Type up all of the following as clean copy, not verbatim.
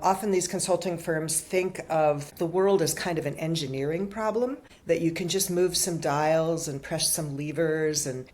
Often these consulting firms think of the world as kind of an engineering problem, that you can just move some dials and press some levers and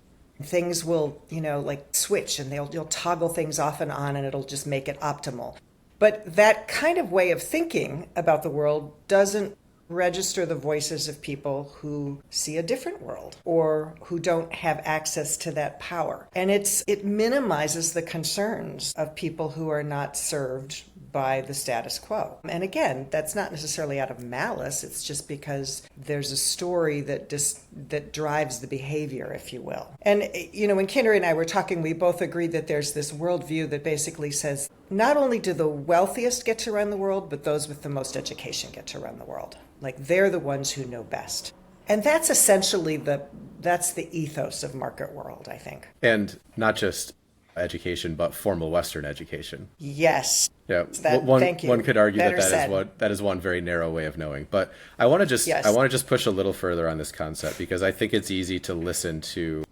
things will, like switch and you'll toggle things off and on and it'll just make it optimal. But that kind of way of thinking about the world doesn't register the voices of people who see a different world or who don't have access to that power. And it minimizes the concerns of people who are not served by the status quo. And again, that's not necessarily out of malice. It's just because there's a story that drives the behavior, if you will. And, when Kinari and I were talking, we both agreed that there's this worldview that basically says not only do the wealthiest get to run the world, but those with the most education get to run the world. Like they're the ones who know best. And that's essentially that's the ethos of market world, I think. And not just education, but formal Western education. Yes. Yeah. Thank you. One could argue Better that is one very narrow way of knowing. But I want to just push a little further on this concept because I think it's easy to listen to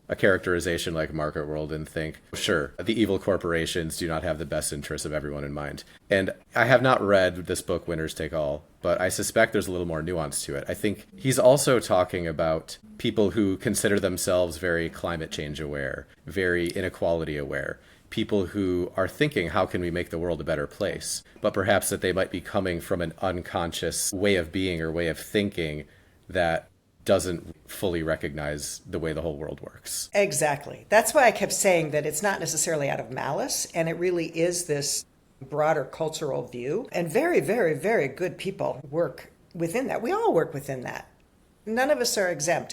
a characterization like market world and think, sure, the evil corporations do not have the best interests of everyone in mind. And I have not read this book, Winners Take All, but I suspect there's a little more nuance to it. I think he's also talking about people who consider themselves very climate change aware, very inequality aware, people who are thinking, how can we make the world a better place? But perhaps that they might be coming from an unconscious way of being or way of thinking that doesn't fully recognize the way the whole world works. Exactly. That's why I kept saying that it's not necessarily out of malice, and it really is this broader cultural view. And very, very, very good people work within that. We all work within that. None of us are exempt.